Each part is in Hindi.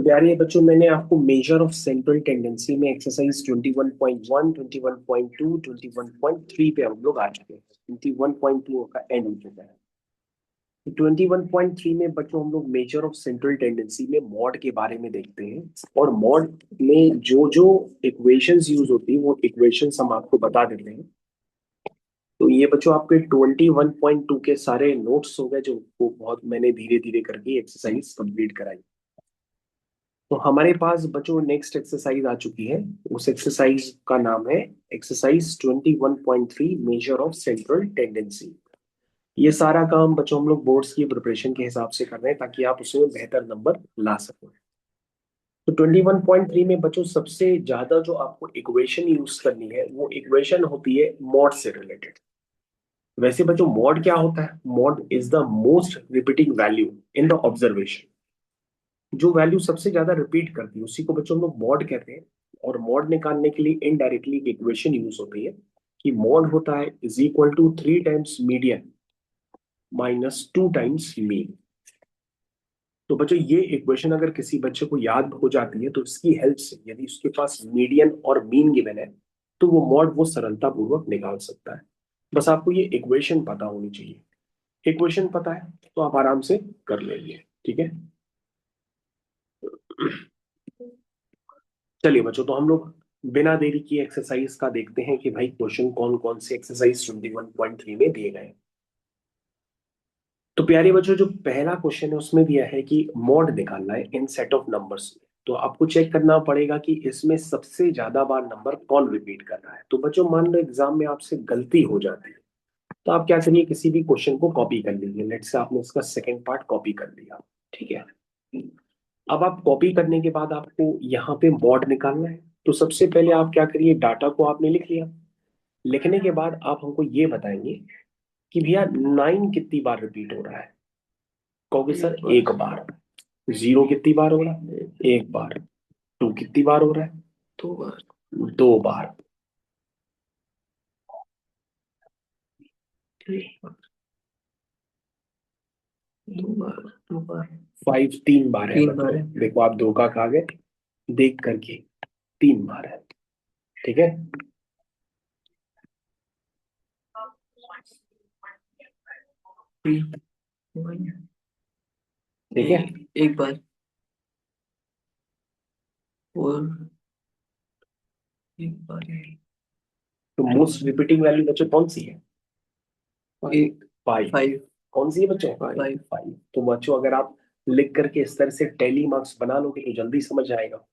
प्यारे बच्चों, मैंने आपको मेजर ऑफ सेंट्रल टेंडेंसी में एक्सरसाइज 21.1, 21.2, 21.3 पे हम लोग आ चुके हैं। 21.2 का एंड हो चुका है। 21.3 में बच्चों हम लोग मेजर ऑफ सेंट्रल टेंडेंसी में मॉड के बारे में देखते हैं। और मॉड में जो जो इक्वेशंस यूज होती है वो इक्वेशंस हम आपको बता देते हैं। तो ये बच्चों आपके 21.2 के सारे नोट्स हो गए, जो को बहुत मैंने धीरे धीरे करके एक्सरसाइज कंप्लीट कराई। तो हमारे पास बच्चों नेक्स्ट एक्सरसाइज आ चुकी है। उस एक्सरसाइज का नाम है exercise 21.3 measure of central tendency. ये सारा काम बच्चों हम लोग बोर्ड्स की प्रिपरेशन के हिसाब से कर रहे हैं ताकि आप उसमें बेहतर नंबर ला सकें। तो 21.3 में बच्चों सबसे ज्यादा जो आपको इक्वेशन यूज करनी है वो इक्वेशन होती है मॉड से रिलेटेड। वैसे बच्चों मॉड क्या होता है? Mod is the most repeating value in the observation. जो वैल्यू सबसे ज्यादा रिपीट करती है उसी को बच्चों हम लोग मॉड कहते हैं। और मॉड निकालने के लिए इनडायरेक्टली एक इक्वेशन यूज होती है कि मॉड होता है is equal to 3 times median minus 2 times mean. तो बच्चों ये इक्वेशन अगर किसी बच्चे को याद हो जाती है तो इसकी हेल्प से यदि उसके पास मीडियन और मीन गिवन है तो वो मॉड वो सरलता पूर्वक निकाल सकता है। बस आपको ये इक्वेशन पता होनी चाहिए। इक्वेशन पता है तो आप आराम से कर लेंगे। ठीक है, चलिए बच्चों, तो हम लोग बिना देरी किए एक्सरसाइज का देखते हैं कि भाई क्वेश्चन कौन कौन से एक्सरसाइज 21.3 में दिए गए हैं। तो प्यारे बच्चों, जो पहला क्वेश्चन है उसमें दिया है कि मॉड निकालना है इन सेट ऑफ नंबर्स। तो आपको चेक करना पड़ेगा कि इसमें सबसे ज्यादा बार नंबर कौन रिपीट कर रहा है। तो बच्चों मान लो एग्जाम में आपसे गलती हो जाती है तो आप क्या करिए, किसी भी क्वेश्चन को कॉपी कर लीजिए। लेट्स से आपने इसका सेकंड पार्ट कॉपी कर लिया। ठीक है, अब आप कॉपी करने के बाद आपको यहाँ पे मॉड निकालना है। तो सबसे पहले आप क्या करिए, डाटा को आपने लिख लिया। लिखने के बाद आप हमको ये बताएंगे कि भैया 9 कितनी बार रिपीट हो रहा है। कहोगे सर एक बार। जीरो कितनी बार हो रहा है? एक बार। टू कितनी बार हो रहा है? 2 बार। 2 बार। 2 बार। 2 बार। 5 3 बार है बच्चों। देखो आप धोखा खा गए देख करके। 3 बार है। ठीक है, ठीक है। एक बार और एक बार। तो मोस्ट रिपीटिंग वैल्यू बच्चों कौन सी है? एक। 5। कौन सी है बच्चों? 5। तो बच्चों अगर आप लिख करके इस तरह से टैली मार्क्स बना लोगे तो जल्दी समझ आएगा।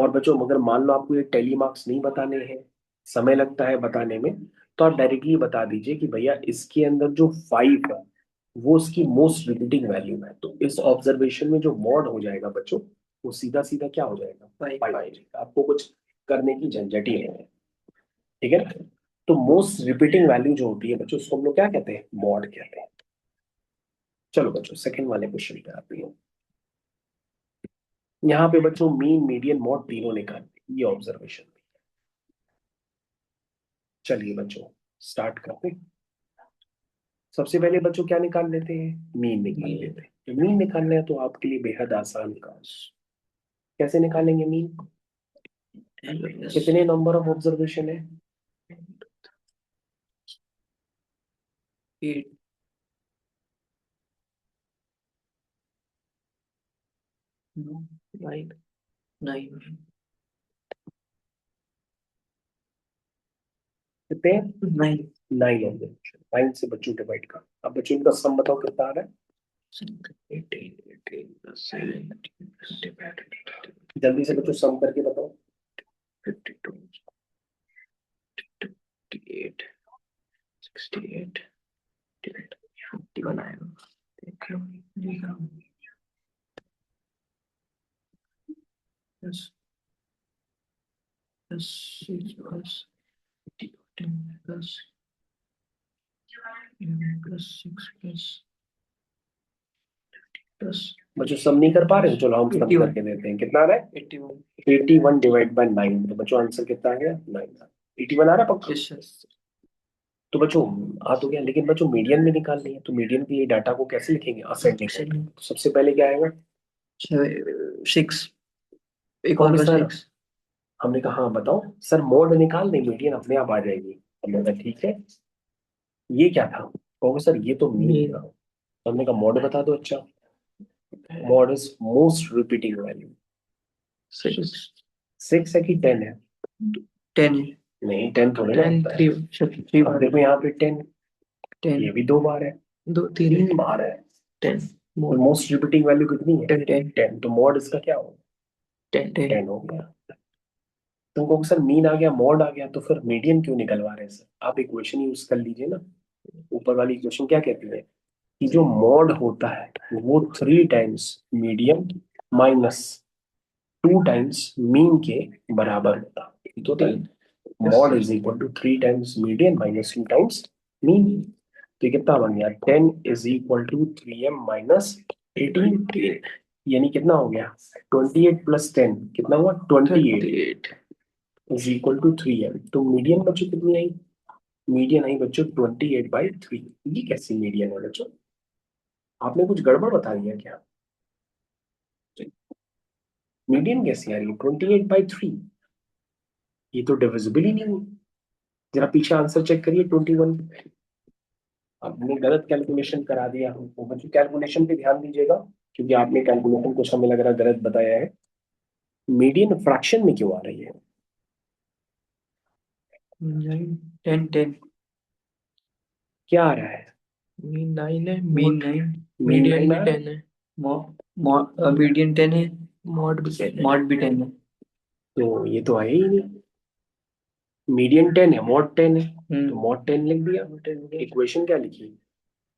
और बच्चों अगर मान लो आपको ये टैली मार्क्स नहीं बताने हैं, समय लगता है बताने में, तो आप डायरेक्टली बता दीजिए कि भैया इसके अंदर जो 5 है वो उसकी मोस्ट रिपीटिंग वैल्यू है। तो इस ऑब्जर्वेशन में जो मॉड हो जाएगा बच्चों वो सीधा सीधा क्या हो जाएगा? 5 हो जाएगा। आपको कुछ करने की झंझट ही नहीं है। ठीक है ना? तो मोस्ट रिपीटिंग वैल्यू जो होती है बच्चों उसको हम लोग क्या कहते हैं? मॉड कहते हैं। चलो बच्चों सेकंड वाले क्वेश्चन पे आते हैं। यहाँ पे बच्चों मीन मीडियन मॉड तीनों निकालते हैं, ये ऑब्जर्वेशन। चलिए बच्चों स्टार्ट करते हैं। सबसे पहले बच्चों क्या निकाल लेते हैं? मीन निकाल लेते हैं। तो मीन निकालना है तो आपके लिए बेहद आसान काम। कैसे निकालेंगे मीन? कितने नंबर ऑफ ऑब्जर्वेशन है? 8। 9। 9 कितने? 9। 9 ऑब्जर्वेशन। 9 से बच्चों डिवाइड कर। अब बच्चों इनका सम बताओ कितना आ रहा है? 18, 18 plus 17, जल्दी से बच्चों सम करके बताओ। 52, 58, 68, 51 आएगा। देखो देखो। Plus plus 6 plus 10 plus 11 plus 6 plus plus. बच्चों सम नहीं कर पा रहे हो? चलो हम सम करके देते हैं। कितना आ रहा है? 81। 81 डिवाइड बाय 9। तो बच्चों आंसर कितना आ गया? 9। 81 आ रहा है पक्का? तो बच्चों आ तो गया, लेकिन बच्चों मीडियन में निकालनी है। तो मीडियन के लिए डाटा को कैसे लिखेंगे? असेंडिंग। तो सबसे पहले क्या आएगा? 6। एक और सर 6। हमने कहा हाँ बताओ सर, मोड निकाल दे, मीडियन अपने आप आ जाएगी। हमने कहा ठीक है। ये क्या था? कहोगे सर ये तो मीन मीन था। तो हमने कहा मॉड बता दो। अच्छा, mod is most repeating value. 6। 6 है कि 10 है? 10 है। नहीं, 10 थोड़े ना 10 होता है। 3 अब बार। देखो यहाँ पे 10, 10 ये भी 2 बार है, 2 3 3 बार है। 10 तो मोड मोस्ट रिपीटिंग वैल्यू कितनी है? 10 10 10। तो मॉड इसका क्या होगा? 10 10। 10 हो गया। तुमको सर मीन आ गया, मॉड आ गया, तो फिर मीडियन क्यों निकलवा रहे हैं सर? आप इक्वेशन यूज कर लीजिए ना। ऊपर वाली इक्वेशन क्या कहती है कि जो मॉड होता है वो 3 times median minus 2 times mean के बराबर होता है। ठीक होता है? 3। Mode is equal to 3 times median minus 2 times mean. तो ये कितना बन गया? 10 is equal to 3m minus 18। 28 यानी कितना हो गया? 28 + 10 कितना हुआ? 28 38। Is equal to 3m। तो मीडियन बच्चों कितनी आई? मीडियन आई बच्चों 28/3। ये कैसी मीडियन है बच्चों? आपने कुछ गड़बड़ बता दिया क्या? मीडियन कैसी आ रही है 28/3? ये तो डिविजिबल ही नहीं हुई। जरा पीछे आंसर चेक करिए 21। आपने गलत कैलकुलेशन करा दिया हमको बच्चों। कैलकुलेशन पे ध्यान दीजिएगा, क्योंकि आपने कैलकुलेशन कुछ हमें लग रहा है गलत बताया है। मीडियन फ्रैक्शन में क्यों आ रही है? 10 10। क्या आ रहा है? मीन 9 है। मीन 9। मीन मीडियन 9 भी आ रहा 10 है। मीडियन 10 है। मॉड भी 10 है। मॉड भी 10 है। है? तो ये तो है ही नहीं। मीडियन 10 है, मॉड 10 है, तो मॉड 10 लिख दिया। इक्वेशन क्या लिखी?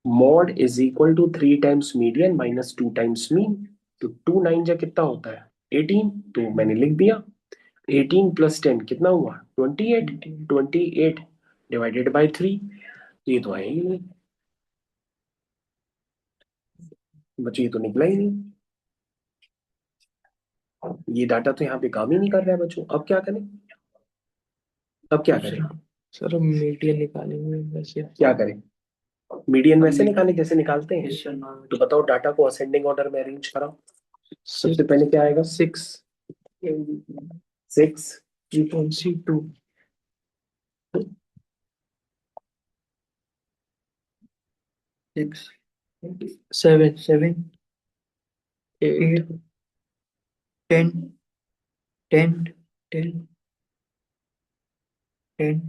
Mode is equal to 3 times median minus 2 times mean. तो 2 9 जा कितना होता है? 18। तो मैंने लिख दिया 18 + 10 कितना हुआ? 28। 28 डिवाइडेड बाई 3। ये तो है ही नहीं बच्चे, ये तो निकला ही नहीं। ये डाटा तो यहाँ पे काम ही नहीं कर रहा है बच्चों। अब क्या करें? अब क्या करें? सर हम मीडियन निकालेंगे वैसे। क्या करें? मीडियन वैसे हम निकाले जैसे निकालते हैं? Yes, sir. तो बताओ डाटा को असेंडिंग ऑर्डर में अरेंज कराओ। सबसे 6 पहले क्या आएगा? 6 6। frequency 2 6 7 7 8 10 10 10 10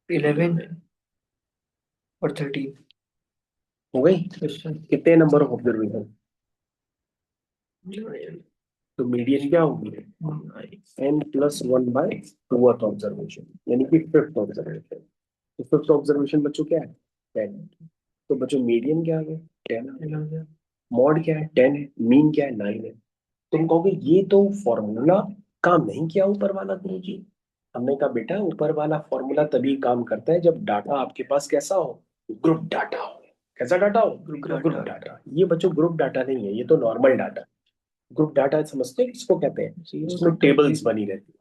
11 और 13। हो गई? Yes, sir. कितने नंबर ऑफ ऑब्जर्वेशन? तो मीडियन क्या होगी? n+1/2th ऑब्जर्वेशन, यानी कि 5th ऑब्जर्वेशन। तो 5th ऑब्जर्वेशन बच्चों क्या है? 10। तो बच्चों मीडियन क्या आ गया? 10 आ गया। मॉड क्या है? 10 है। मीन क्या है? 9 है। तुम कहोगे ये तो फॉर्मूला काम नहीं किया ऊपर वाला गुरुजी। हमने कहा बेटा ऊपर वाला फॉर्मूला तभी काम करता है जब डाटा आपके पास कैसा हो? ग्रुप डाटा हो। कैसा डाटा हो? Group data. ये बच्चों ग्रुप डाटा नहीं है, ये तो नॉर्मल डाटा। ग्रुप डाटा समझते हैं किसको कहते हैं? जिसमें टेबल्स बनी रहती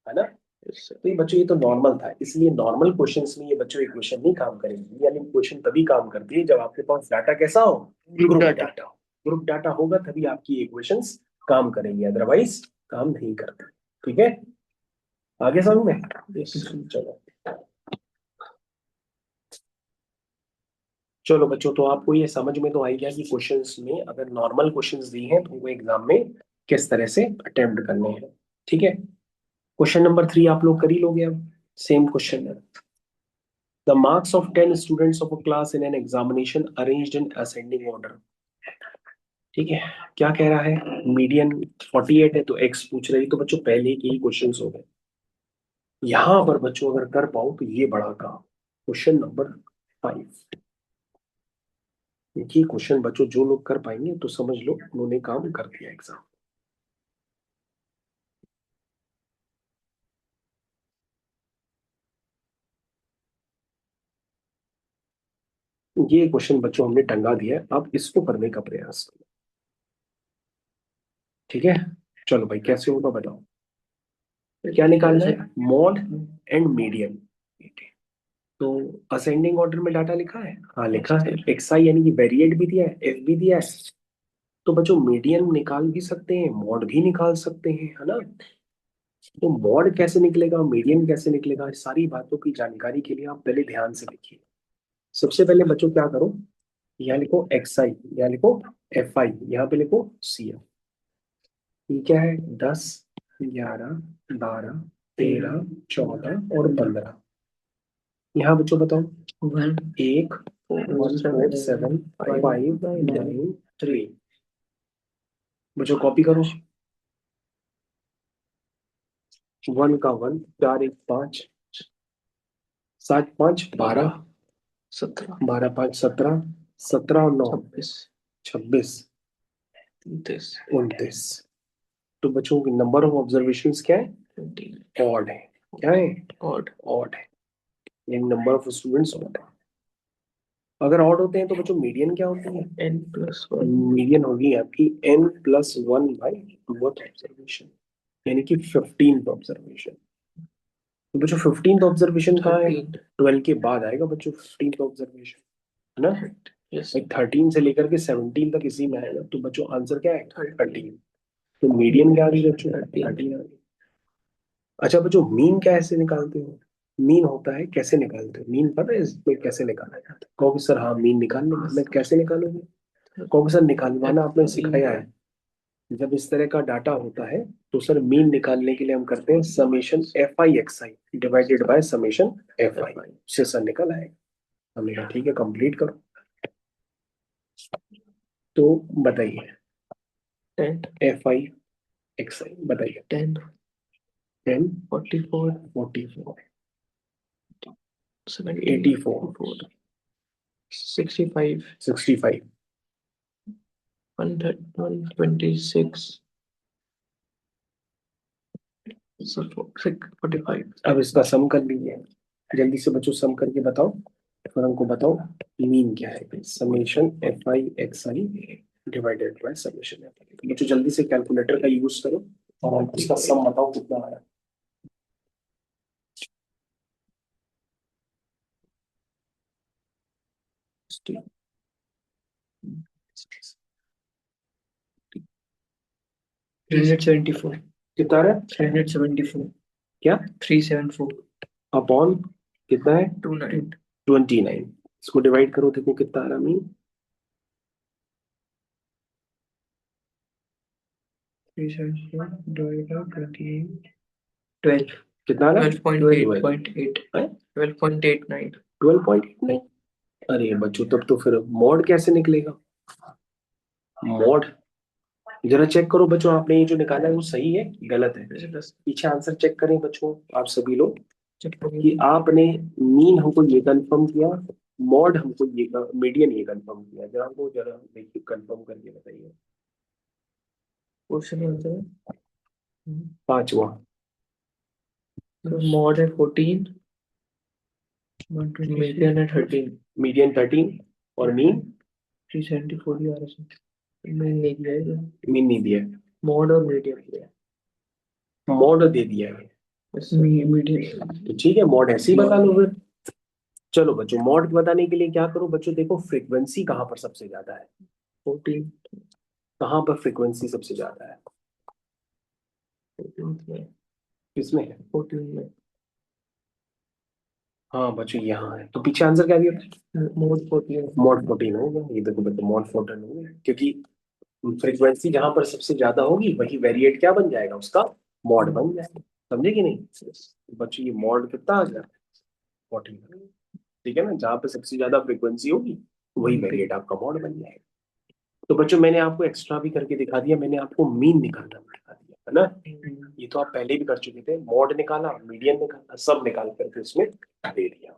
है ना? तो ये बच्चों ये तो नॉर्मल था, इसलिए नॉर्मल क्वेश्चंस में ये बच्चों इक्वेशन नहीं काम करेगी। यानी इक्वेशन तभी काम करती है जब आपके पास डाटा कैसा हो? ग्रुप डाटा हो। ग्रुप डाटा होगा तभी आपकी इक्वेशंस काम करेंगी, अदरवाइज काम नहीं करते। ठीक है? आगे समझ में? चलो। चलो बच्चों, तो आपको ये समझ में तो आई गया कि क्वेश्चंस में अगर नॉर्मल क्वेश्चंस दी हैं तो वो एग्जाम में किस तरह से अटेम्प्ट करने हैं। ठीक है? क्वेश्चन नंबर 3 आप लोग कर ही लोगे। अब सेम क्वेश्चन है। The marks of 10 students of a class in an examination arranged in ascending order. ठीक है? क्या कह रहा है? मीडियन 48 है तो एक्स पूछ रही, तो बच्चों पहले के ही क्वेश्चन हो गए। यहां पर बच्चों अगर कर पाओ तो ये बड़ा काम। Question number 5। देखिए क्वेश्चन बच्चों जो लोग कर पाएंगे तो समझ लो उन्होंने काम कर दिया एग्जाम। ये क्वेश्चन बच्चों हमने टंगा दिया है, अब इसको करने का प्रयास करो। ठीक है? चलो भाई कैसे होगा बताओ। क्या निकालना है? Mod and median. तो असेंडिंग ऑर्डर में डाटा लिखा है? हाँ लिखा है। एक्स आई यानी कि वेरिएट भी दिया है, एफ भी दिया है। तो बच्चों मीडियन निकाल भी सकते हैं, मॉड भी निकाल सकते हैं, है ना। तो मॉड कैसे निकलेगा, मीडियन कैसे निकलेगा, इस सारी बातों की जानकारी के लिए आप पहले ध्यान से देखिए। सबसे पहले बच्चों क्या करो, यहाँ लिखो एक्स आई, यहाँ लिखो एफ आई, यहाँ पे लिखो सी एफ। ये क्या है, 10, 11, 12, 13, 14 और 15। यहाँ बच्चों बताओ, 1, 1, 4, 7, 5, 9, 3। बच्चों कॉपी करो, 1 का 1, 4 1 5, 7 5 12, 17, 12 5 17, 17 और 9 26, 26, 29, 29। तो बच्चों की नंबर ऑफ ऑब्जर्वेशन क्या है, 29, ऑड है। क्या है, odd, ऑड है, यानी नंबर ऑफ स्टूडेंट्स ऑड है। अगर ऑड होते हैं तो बच्चों मीडियन क्या होती है, n+1, मीडियन होगी आपकी n+1/2 ऑब्जर्वेशन, यानी कि 15th ऑब्जर्वेशन। तो बच्चों 15th ऑब्जर्वेशन कहाँ है, 13, 12 के बाद आएगा बच्चों 15th ऑब्जर्वेशन, है ना। yes, 13 से लेकर के 17 तक इसी में आएगा, तो बच्चों आंसर क्या है, 13। तो मीडियन क्या आ गई बच्चों, 13 आ गई। अच्छा बच्चों मीन कैसे निकालते हो, मीन होता है, कैसे निकालते हो मीन, पता है इसमें कैसे निकाला जाता है, कहोगे सर हाँ मीन निकालने में कैसे निकालोगे, कहोगे सर निकालवाना आपने सिखाया है। जब इस तरह का डाटा होता है तो सर मीन निकालने के लिए हम करते हैं summation F I x I divided by summation F I, उससे सर निकल आएगा। हमने कहा ठीक है कंप्लीट करो। तो बताइए 10, एफ आई एक्स आई बताइए, 10, 10, 44, 44, 74, 84, 65, 65, 126, 45, अब इसका सम कर लीजिए, जल्दी से बच्चों सम करके बताओ, फिर हमको बताओ मीन क्या है, summation F I x I divided by summation F I. तो बच्चों जल्दी से कैलकुलेटर का यूज करो और हमको इसका सम बताओ कितना आया। कितना है, 374, क्या 374, अपॉन कितना है, 29, 29। इसको डिवाइड करो देखो कितना आ रहा मीन, 374 divided by 28, 12, कितना आ रहा, 12.8, 12.89, 12.89। अरे बच्चों तब तो फिर मॉड कैसे निकलेगा, मॉड जरा चेक करो बच्चों, आपने ये जो निकाला है वो सही है कि गलत है, पीछे आंसर चेक करें बच्चों आप सभी लोग, कि आपने मीन हमको ये कंफर्म किया, मॉड हमको ये, मीडियन ये कंफर्म किया, जरा हमको जरा देखिए कंफर्म करके बताइए। क्वेश्चन आंसर, पांचवा, मॉड है 14, मीडियन है 13, मीडियन 13 और मीन, 374 ही आ रहा है, मीन नहीं दिया है, मीन नहीं दिया है, मॉड और मीडियन दिया है, मॉड दे दिया है, मीडियन, तो ठीक है मॉड ऐसे ही बता लो फिर। चलो बच्चों मॉड बताने के लिए क्या करो बच्चों, देखो फ्रीक्वेंसी कहाँ पर सबसे ज्यादा है, 14, कहाँ पर फ्रीक्वेंसी सबसे ज्यादा है, 14 में, किसमें है, 14 में, हाँ बच्चों यहाँ है, तो पीछे आंसर क्या दिया, मॉड 14, मॉड 14 हो गया, ये देखो बच्चों मॉड 14 हो गया, क्योंकि फ्रीक्वेंसी जहां पर सबसे ज्यादा होगी वही वेरिएट क्या बन जाएगा उसका, मॉड बन जाएगा, समझे कि नहीं। बच्चों ये मॉड कितना आ गया, 14, ठीक है ना, जहां पे सबसे ज्यादा फ्रीक्वेंसी होगी वही वेरिएट आपका मॉड बन जाएगा। तो बच्चों मैंने आपको एक्स्ट्रा भी करके दिखा दिया, मैंने आपको मीन निकालना दिखा दिया है ना, ये तो आप पहले भी कर चुके थे, मॉड निकाला, मीडियन निकाला, सब निकाल करके उसमें दे दिया।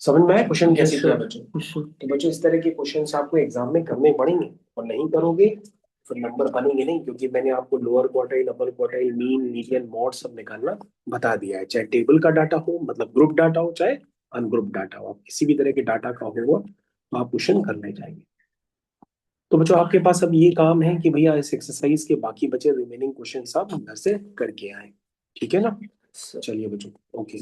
समझ में आया क्वेश्चन कैसे किया बच्चों, तो बच्चों इस तरह के क्वेश्चंस आपको एग्जाम में करने पड़ेंगे, और नहीं करोगे फिर नंबर बनेंगे नहीं, क्योंकि मैंने आपको लोअर क्वार्टाइल, अपर क्वार्टाइल, मीन, मीडियन, मॉड सब निकालना बता दिया है, चाहे टेबल का डाटा हो, मतलब ग्रुप डाटा हो, चाहे अनग्रुप डाटा हो, आप किसी भी तरह के डाटा का होगा तो आप क्वेश्चन करने जाएंगे। तो बच्चों आपके पास अब ये काम है कि भैया इस एक्सरसाइज के बाकी बचे रिमेनिंग क्वेश्चन आप घर से करके आए, ठीक है ना। चलिए बच्चों, ओके।